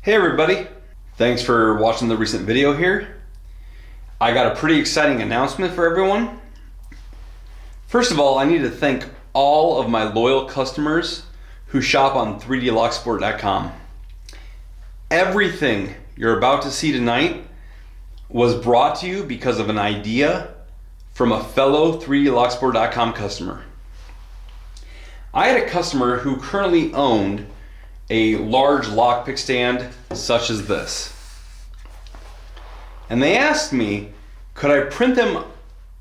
Hey everybody, thanks for watching the recent video here. I got a pretty exciting announcement for everyone. First of all, I need to thank all of my loyal customers who shop on 3dlocksport.com. Everything you're about to see tonight was brought to you because of an idea from a fellow 3dlocksport.com customer. I had a customer who currently owned a large lockpick stand such as this. And they asked me, could I print them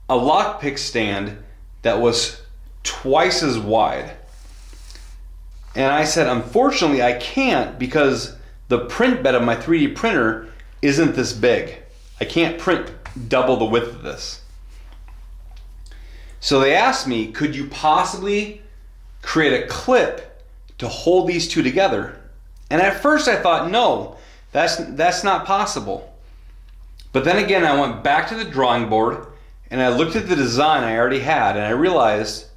a lockpick stand that was twice as wide? And I said, unfortunately I can't because the print bed of my 3D printer isn't this big. I can't print double the width of this. So they asked me, could you possibly create a clip to hold these two together? And at first I thought, no, that's not possible. But then again, I went back to the drawing board and I looked at the design I already had, and I realized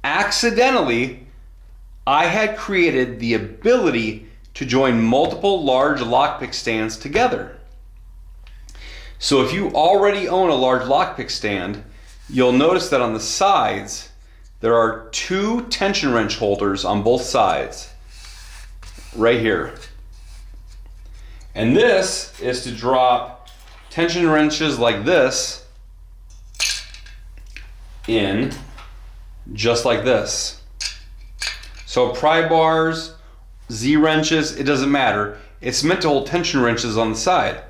accidentally I had created the ability to join multiple large lockpick stands together. So if you already own a large lockpick stand, you'll notice that on the sides there are two tension wrench holders on both sides, right here. And this is to drop tension wrenches like this in, just like this. So pry bars, Z wrenches, it doesn't matter. It's meant to hold tension wrenches on the side.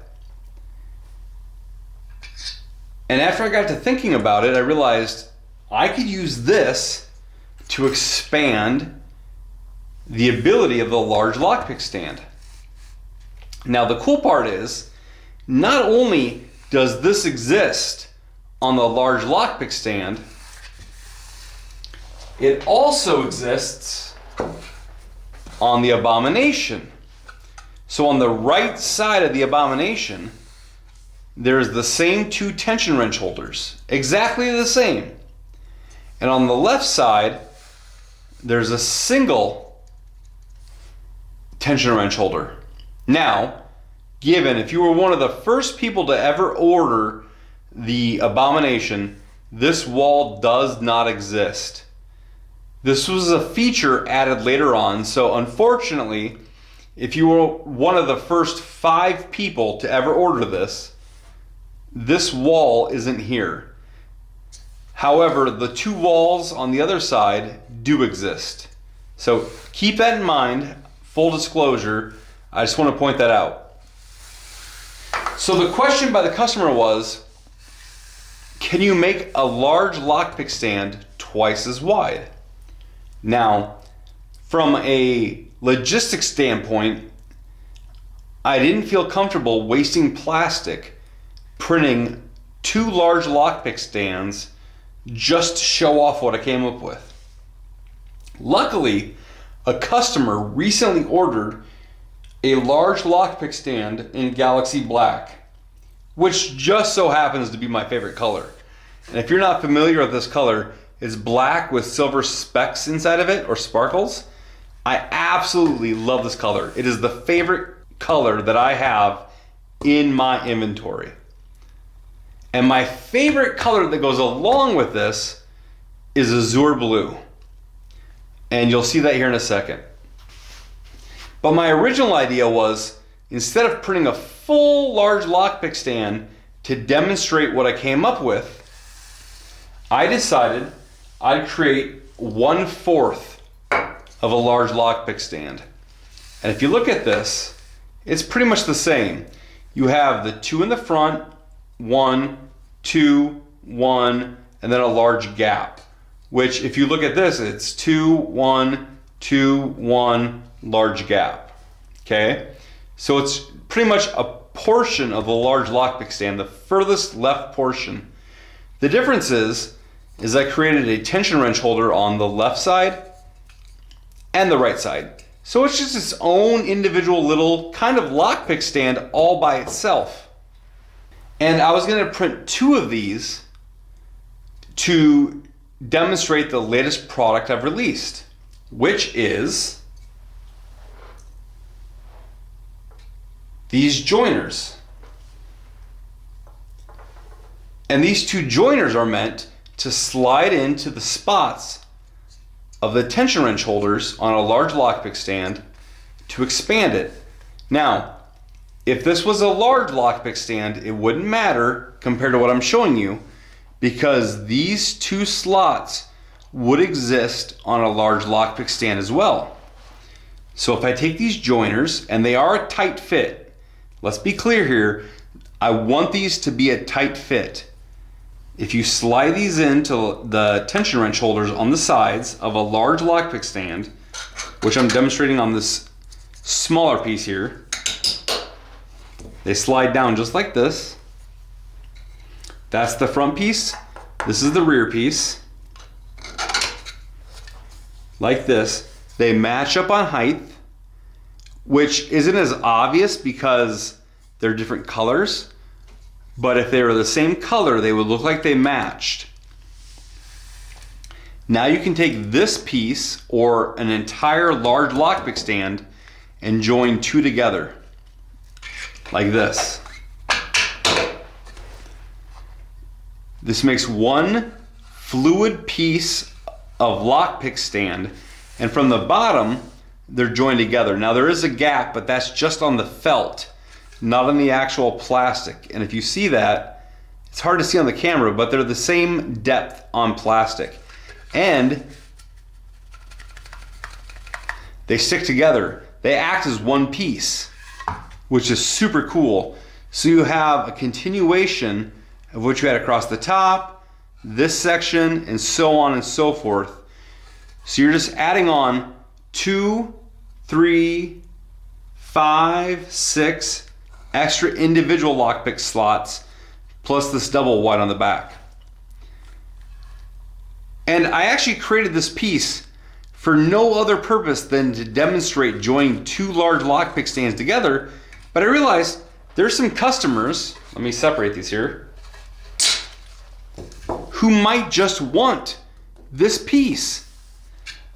And after I got to thinking about it, I realized I could use this to expand the ability of the large lockpick stand. Now the cool part is, not only does this exist on the large lockpick stand, it also exists on the Abomination. So on the right side of the Abomination, there's the same two tension wrench holders, exactly the same. And on the left side, there's a single tension wrench holder. Now, given if you were one of the first people to ever order the Abomination, this wall does not exist. This was a feature added later on, so unfortunately, if you were one of the first 5 people to ever order this wall isn't here. However, the 2 walls on the other side do exist. So keep that in mind. Full disclosure, I just want to point that out. So the question by the customer was, can you make a large lockpick stand twice as wide? Now, from a logistics standpoint, I didn't feel comfortable wasting plastic printing 2 large lockpick stands just to show off what I came up with. Luckily, a customer recently ordered a large lockpick stand in Galaxy Black, which just so happens to be my favorite color. And if you're not familiar with this color, it's black with silver specks inside of it, or sparkles. I absolutely love this color. It is the favorite color that I have in my inventory. And my favorite color that goes along with this is azure blue. And you'll see that here in a second. But my original idea was, instead of printing a full large lockpick stand to demonstrate what I came up with, I decided I'd create 1/4 of a large lockpick stand. And if you look at this, it's pretty much the same. You have the 2 in the front, 1, 2, 1, and then a large gap. Which, if you look at this, it's 2, 1, 2, 1, large gap. Okay? So it's pretty much a portion of the large lockpick stand, the furthest left portion. The difference is I created a tension wrench holder on the left side and the right side. So it's just its own individual little kind of lockpick stand all by itself. And I was going to print 2 of these to demonstrate the latest product I've released, which is these joiners. And these two joiners are meant to slide into the spots of the tension wrench holders on a large lockpick stand to expand it. Now, if this was a large lockpick stand, it wouldn't matter compared to what I'm showing you, because these two slots would exist on a large lockpick stand as well. So if I take these joiners, and they are a tight fit, let's be clear here, I want these to be a tight fit. If you slide these into the tension wrench holders on the sides of a large lockpick stand, which I'm demonstrating on this smaller piece here, they slide down just like this. That's the front piece. This is the rear piece. Like this. They match up on height, which isn't as obvious because they're different colors. But if they were the same color, they would look like they matched. Now you can take this piece or an entire large lockpick stand and join two together, like this. This makes one fluid piece of lockpick stand, and from the bottom, they're joined together. Now there is a gap, but that's just on the felt, not on the actual plastic. And if you see that, it's hard to see on the camera, but they're the same depth on plastic. And they stick together. They act as one piece, which is super cool. So you have a continuation of what you had across the top, this section, and so on and so forth. So you're just adding on 2, 3, 5, 6 extra individual lockpick slots, plus this double wide on the back. And I actually created this piece for no other purpose than to demonstrate joining two large lockpick stands together, but I realized there's some customers, let me separate these here, who might just want this piece.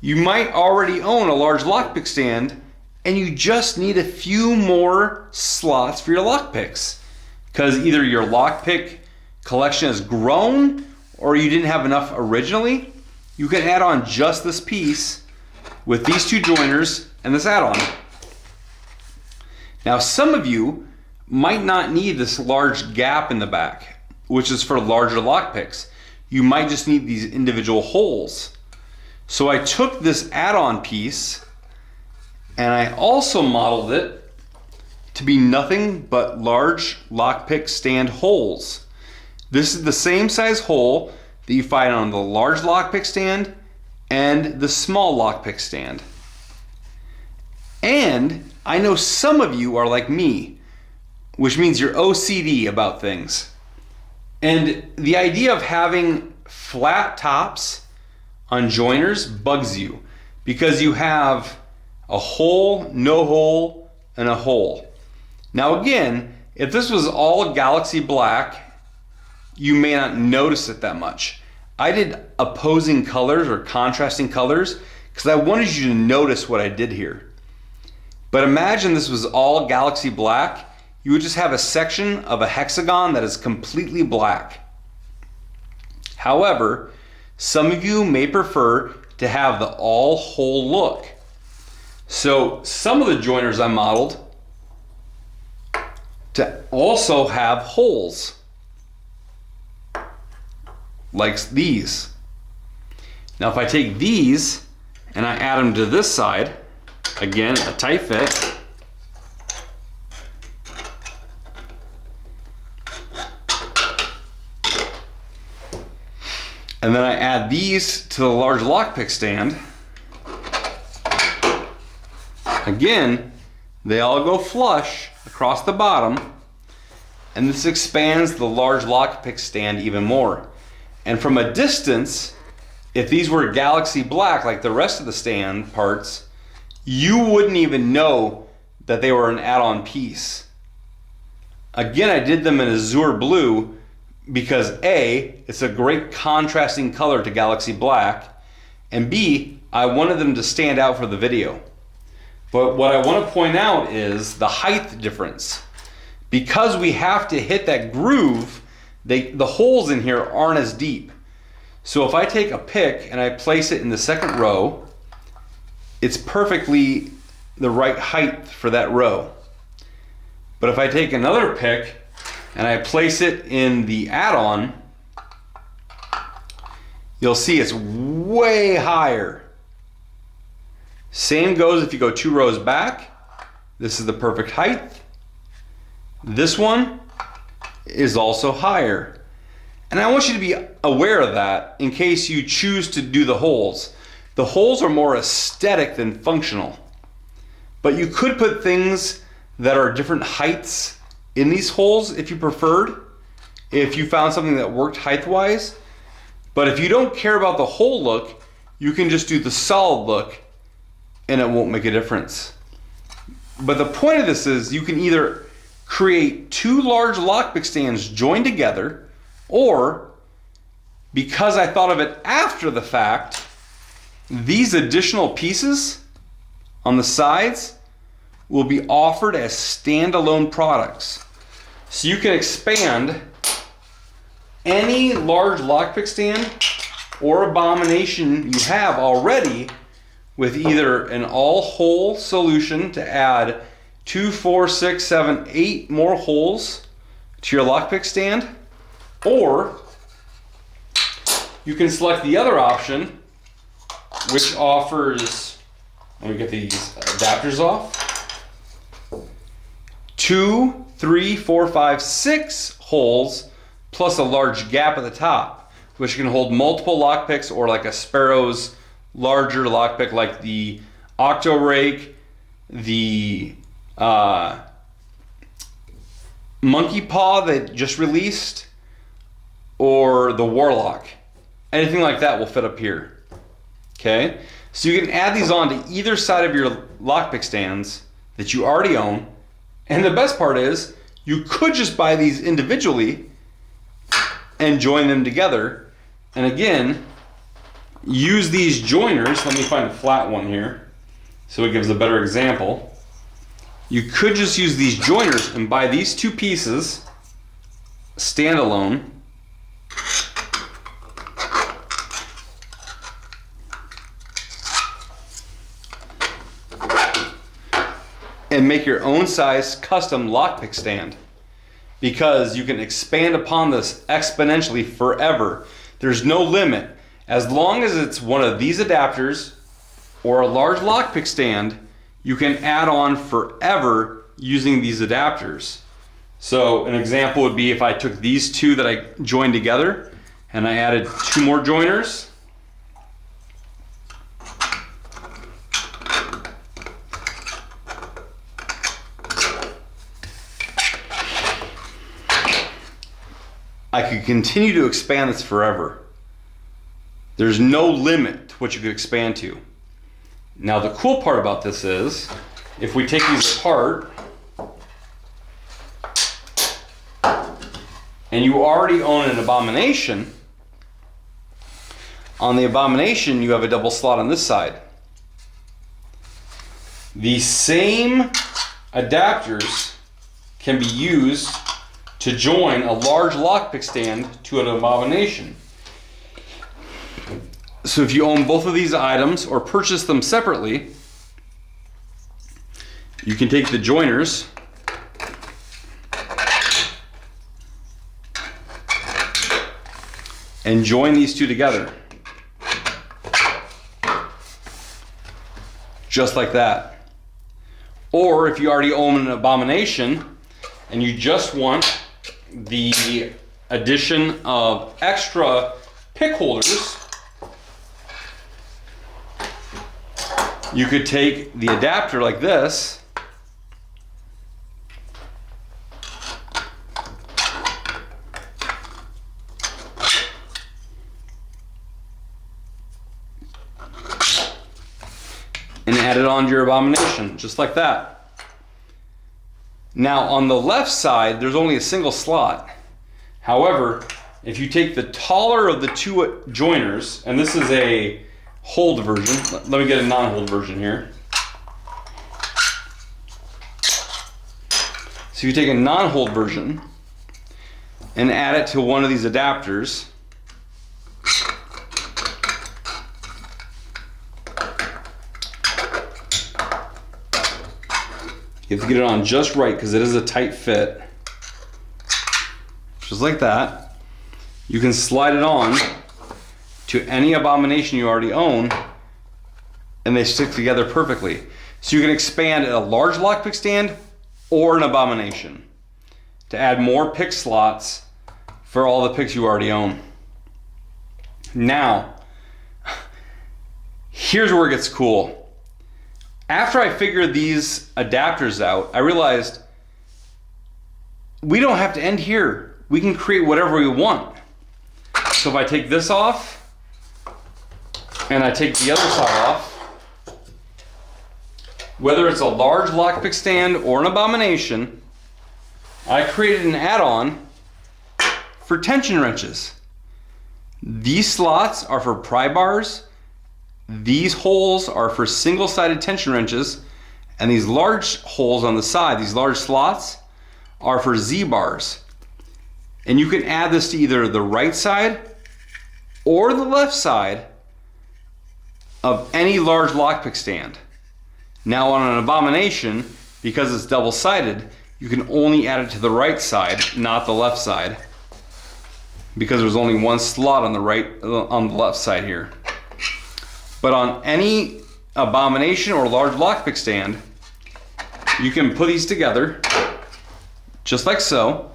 You might already own a large lockpick stand and you just need a few more slots for your lockpicks, because either your lockpick collection has grown or you didn't have enough originally. You can add on just this piece with these two joiners and this add-on. Now some of you might not need this large gap in the back, which is for larger lockpicks. You might just need these individual holes. So I took this add-on piece and I also modeled it to be nothing but large lockpick stand holes. This is the same size hole that you find on the large lockpick stand and the small lockpick stand. And I know some of you are like me, which means you're OCD about things. And the idea of having flat tops on joiners bugs you, because you have a hole, no hole, and a hole. Now again, if this was all galaxy black, you may not notice it that much. I did opposing colors or contrasting colors because I wanted you to notice what I did here. But imagine this was all galaxy black, you would just have a section of a hexagon that is completely black. However, some of you may prefer to have the all hole look. So some of the joiners I modeled to also have holes, like these. Now if I take these and I add them to this side, again, a tight fit, and then I add these to the large lockpick stand, again, they all go flush across the bottom, and this expands the large lockpick stand even more. And from a distance, if these were galaxy black like the rest of the stand parts, you wouldn't even know that they were an add-on piece. Again, I did them in azure blue because A, it's a great contrasting color to galaxy black, and B, I wanted them to stand out for the video. But what I want to point out is the height difference. because we have to hit that groove, the holes in here aren't as deep. So if I take a pick and I place it in the second row, it's perfectly the right height for that row. But if I take another pick and I place it in the add-on, you'll see it's way higher. Same goes if you go 2 rows back. This is the perfect height. This one is also higher. And I want you to be aware of that in case you choose to do the holes. The holes are more aesthetic than functional. But you could put things that are different heights in these holes if you preferred, if you found something that worked height-wise. But if you don't care about the hole look, you can just do the solid look and it won't make a difference. But the point of this is you can either create 2 large lockpick stands joined together, or, because I thought of it after the fact, these additional pieces on the sides will be offered as standalone products. So you can expand any large lockpick stand or Abomination you have already with either an all-hole solution to add 2, 4, 6, 7, 8 more holes to your lockpick stand, or you can select the other option, which offers, let me get these adapters off, 2, 3, 4, 5, 6 holes plus a large gap at the top, which can hold multiple lockpicks, or like a Sparrow's larger lockpick like the Octo Rake, the Monkey Paw that just released, or the Warlock. Anything like that will fit up here. Okay, so you can add these on to either side of your lockpick stands that you already own. And the best part is you could just buy these individually and join them together. And again, use these joiners. Let me find a flat one here so it gives a better example. You could just use these joiners and buy these 2 pieces standalone. And make your own size custom lockpick stand, because you can expand upon this exponentially forever. There's no limit. As long as it's one of these adapters or a large lockpick stand, you can add on forever using these adapters. So an example would be if I took these 2 that I joined together and I added 2 more joiners. I could continue to expand this forever. There's no limit to what you could expand to. Now the cool part about this is, if we take these apart, and you already own an Abomination, on the Abomination you have a double slot on this side. The same adapters can be used to join a large lockpick stand to an Abomination. So if you own both of these items or purchase them separately, you can take the joiners and join these 2 together. Just like that. Or if you already own an Abomination and you just want the addition of extra pick holders, you could take the adapter like this and add it onto your Abomination, just like that. Now on the left side, there's only a single slot. However, if you take the taller of the 2 joiners, and this is a hold version, let me get a non-hold version here. So you take a non-hold version and add it to one of these adapters. You have to get it on just right because it is a tight fit. Just like that. You can slide it on to any Abomination you already own and they stick together perfectly. So you can expand a large lockpick stand or an Abomination to add more pick slots for all the picks you already own. Now, here's where it gets cool. After I figured these adapters out, I realized we don't have to end here. We can create whatever we want. So if I take this off and I take the other side off, whether it's a large lockpick stand or an Abomination, I created an add-on for tension wrenches. These slots are for pry bars. These holes are for single-sided tension wrenches, and these large holes on the side, these large slots, are for Z-bars. And you can add this to either the right side or the left side of any large lockpick stand. Now on an Abomination, because it's double-sided, you can only add it to the right side, not the left side, because there's only one slot on the left side here. But on any Abomination or large lockpick stand, you can put these together just like so.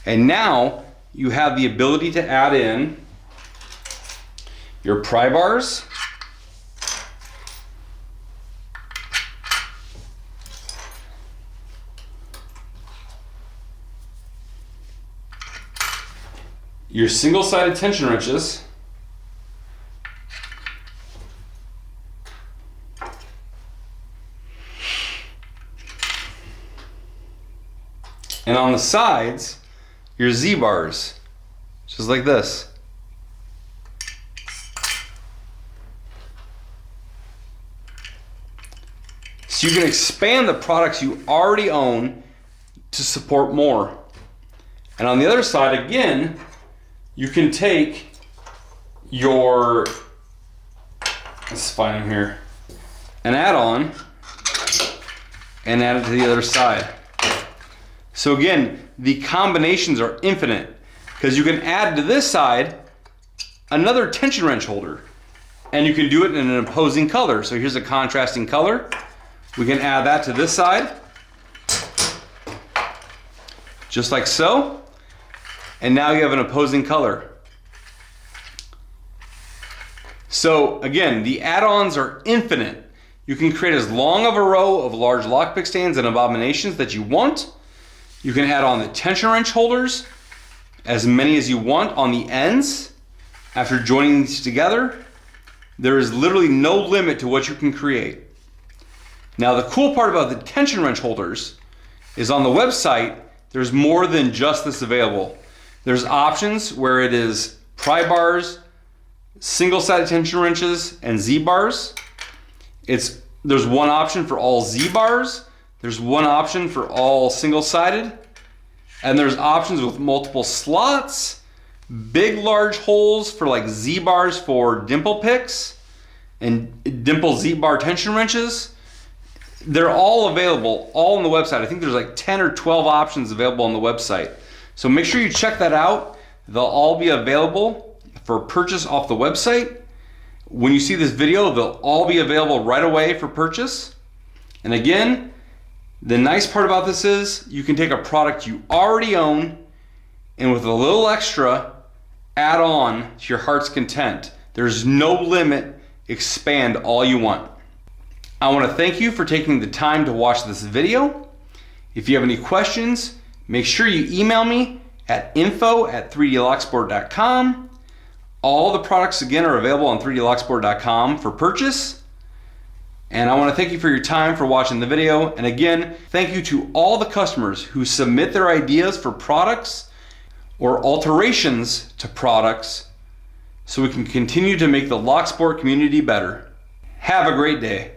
And now you have the ability to add in your pry bars, your single-sided tension wrenches, and on the sides, your Z-bars, just like this. So you can expand the products you already own to support more. And on the other side, again, you can take your, let's find them here, an add-on and add it to the other side. So again, the combinations are infinite because you can add to this side another tension wrench holder and you can do it in an opposing color. So here's a contrasting color. We can add that to this side, just like so. And now you have an opposing color. So again, the add-ons are infinite. You can create as long of a row of large lockpick stands and Abominations that you want. You can add on the tension wrench holders, as many as you want on the ends. After joining these together, there is literally no limit to what you can create. Now the cool part about the tension wrench holders is on the website, there's more than just this available. There's options where it is pry bars, single-sided tension wrenches, and Z-bars. There's one option for all Z-bars. There's one option for all single-sided. And there's options with multiple slots, big large holes for like Z-bars for dimple picks, and dimple Z-bar tension wrenches. They're all available, all on the website. I think there's like 10 or 12 options available on the website. So make sure you check that out. They'll all be available for purchase off the website. When you see this video, they'll all be available right away for purchase. And again, the nice part about this is you can take a product you already own and with a little extra, add on to your heart's content. There's no limit. Expand all you want. I want to thank you for taking the time to watch this video. If you have any questions, make sure you email me at info@3dlocksport.com. All the products again are available on 3dlocksport.com for purchase. And I want to thank you for your time for watching the video. And again, thank you to all the customers who submit their ideas for products or alterations to products so we can continue to make the lock sport community better. Have a great day.